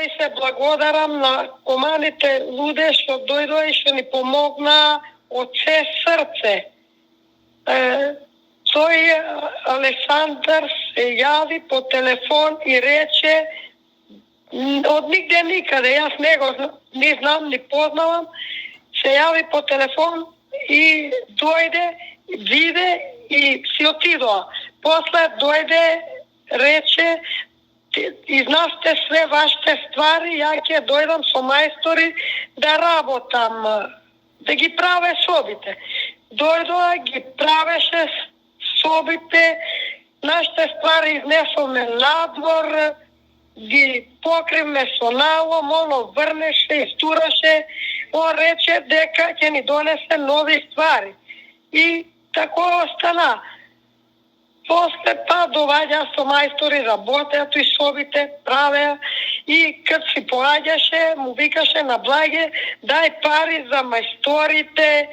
и се благодарам на команите луде што дојдоа и што ни помогна од се срце. Тој Александар се јави по телефон и рече од нигде никаде, јас него не знам, ни познавам, се јави по телефон и дојде, виде и си отидоа. После дојде, рече, изнасте све вашите ствари, ја ќе дојдам со мајстори да работам, да ги праве собите. Дојдоа, ги правеше собите, нашите ствари изнесоме надвор, ги покривме со налом, оно врнеше, истураше, он рече дека ќе ни донесе нови ствари. И тако остана. После доваѓа со мајстори, работеат и собите, правеа и кад си поаѓаше, му викаше на Благе, дај пари за мајсторите,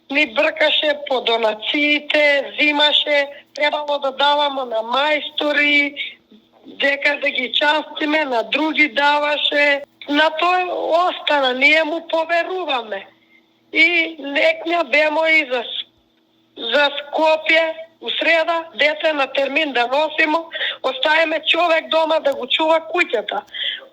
ни бркаше по донациите, зимаше, требало да давамо на мајстори, дека да ги частиме, на други даваше. На тој остана, ние му поверуваме. И некня бемо и за Скопје, у среда, дете на термин да носимо, оставиме човек дома да го чува куќата.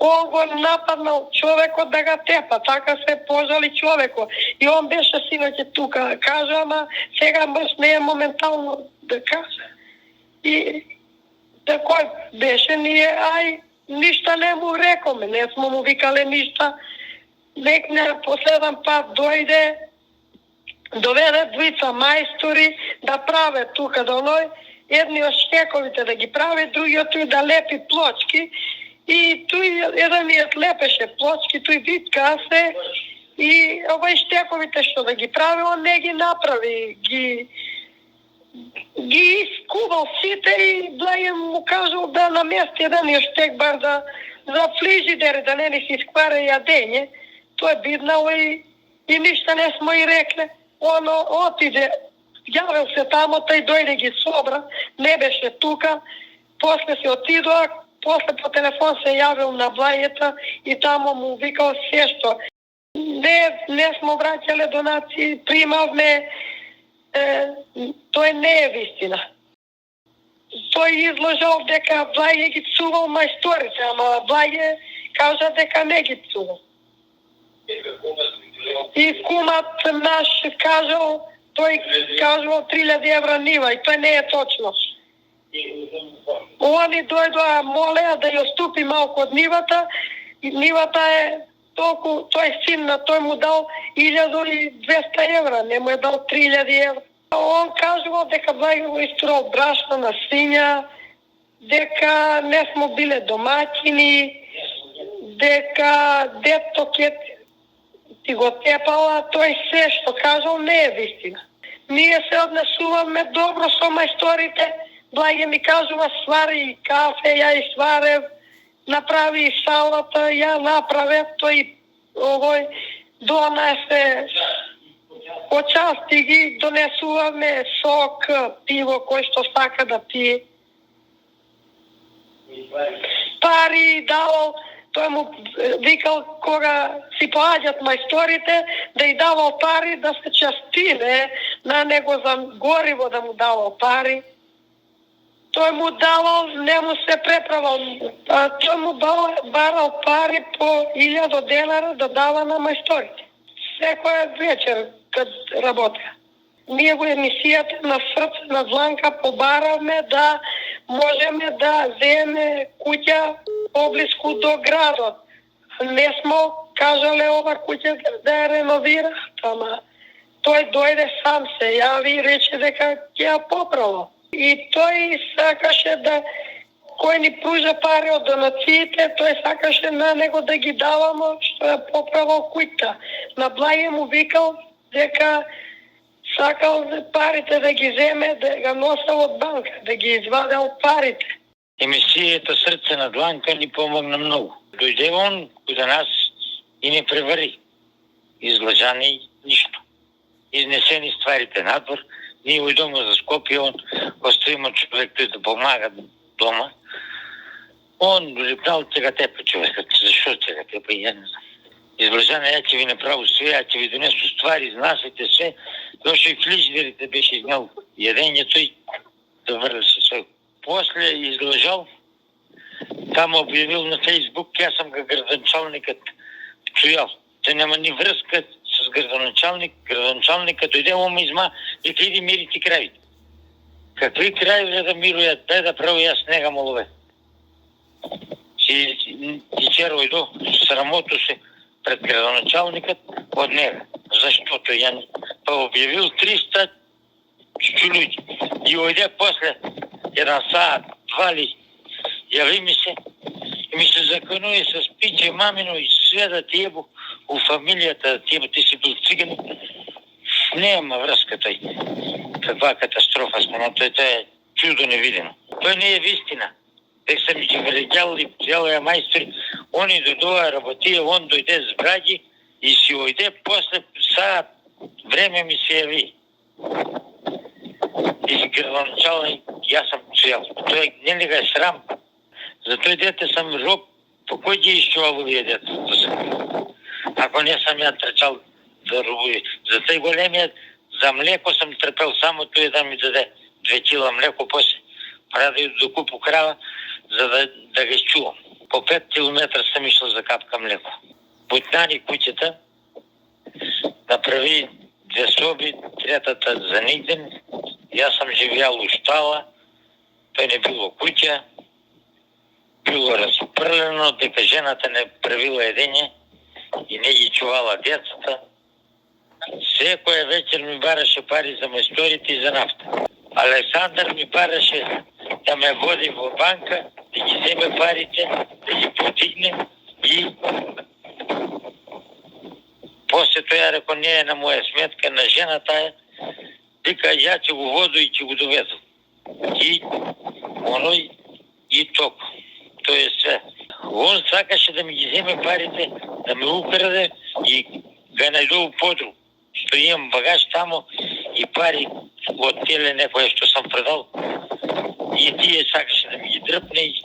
Он го нападнал човекот да го тепа, така се пожали човекот. И он беше синоќе тука, кажа, ама сега мъж не е моментално да каже. И такој беше, ние, ништа не му рекоме, не смо му викале ништа. Некне последен пат дојде, доведе двица мајстори да праве тука до ној, едни од штековите да ги прави, другиот тој да лепи плочки. И тој едниот лепеше плочки, тој витка се, и овој штековите што да ги прави, он не ги направи, ги искувал сите и Благе му кажал да намести едниот штек бар за фрижидер, да не ни се искваре јадење. Тој биднал и ништа не смо и рекле. Он отиде, јавил се тамо, тај дојде ги собра, не беше тука, после се отидоа, после по телефон се јавил на Благета и тамо му викал се што. Не смо враќале донации, примавме, тој не е вистина. Тој изложил дека Благе ги цувал мајсторите, ама Благе кажа дека не ги цувал. И кумат наш кажал, тој кажал 3000 евра нива и тој не е точно. Они дојдоа, молеа да ја ступи малку од нивата, и нивата е толку, тој син на тој му дал 1200 евра, не му е дал 3000 евра. Он кажувал дека Благе го истурал брашно на свиња, дека не смо биле домаќини, дека дето ќе ти го тепала, тој се што кажал не е вистина. Ние се однесуваме добро со мајсторите, Благе ми кажува свари и кафе, ја и сварев, направи и салата, ја направев, тој овој донесе, почасти ги донесуваме сок, пиво, кој што сака да пие. Пари давал, тој му викал кога си поаѓат мајсторите, да и давал пари да се частине на него за гориво, да му давал пари. Тој му давал, не му се преправал. Тој му барал пари по 1000 денара да дава на мајсторите. Секоја вечер кад работеа. Ние во емисијата на Срце на дланка побаравме да можеме да земеме куќа поблиску до градот. Не смо кажале ова куќа да ја реновира, ама тој дојде сам, се јави и рече дека ќе ја поправо. И тој сакаше да, кој ни пружа пари од донациите, тој сакаше на него да ги давамо што ја поправал куќата. На Благе му викал дека сакал парите да ги земе, да ga носел од банка, да ги извадел парите. Емисијата Срце на дланка ни помогна многу. Дојде он кога нас и не превари. Излажани ништо. Изнесени стварите надвор, ние ујдомо за Скопје, он оставимо човек тој да помага дома. Он рипнал тега тепа човекот, зашто сега, па я не знам. Изближана, я ќе ви направо све, я ќе ви донесу ствари, изнасите све. Дошо и флиждерите беше изнял јадењето и да врляше све. После излежал, там објавил на Фейсбук, јас сам га градоначалникот чујал. Че нема ни врска с градоначалникот дојде ме изма и иди мирити кравите. Какви крајове да мирујат, да прави јас нега молове. И вчера иду, срамоту се пред градоначалникот од нега. Заштото ја па објавил 300 луѓе. И ојде после 1 саат, 2 ли, јави ми се и ми се законуе с пиче мамино и све да ти ебу у фамилијата, да ти ебу, ти си бил циган. Нема врска тој. Каква катастрофа сме, но тој е чудо невидено. Тој не е вистина. Дек сам ги вредял и цялоја мајстори, они дојдоа работија, он дојде с браги и си ојде после саат време ми се јави. И градоначалник, јас сам чујал. Тој не га е срам. За тој дете сам роб, по кој ги исчувал овие дете? Ако не сам ја трчал да робуи. За тој големиот, за млеко сам трпел само тој да ми даде 2 кила млеко, после пара да докупу крава, за да ги чувам. По 5 километра сам ишла за капка млеко. Бутнани куќата, направи 2 соби, третата за нигден. Јас сам живеал у штала, тој не било куќа, било разпрлено, дека жената не правила едење и не ги чувала децата. Секоја вечер ми бараше пари за мајсторите и за нафта. Александар ми бараше да ме води во банка, да ги земе парите, да ги подигне и после тоа реко не е на моја сметка, на жената е, дека ја ќе го воду и ќе го доведам. И оној и ток. Тоа е све. Он сакаше да ми ги земе парите, да ме украде и га најду у подру. Што имам багаж тамо и пари од теле некоја што сам предал. И тие сакаше да ми ги дрпне и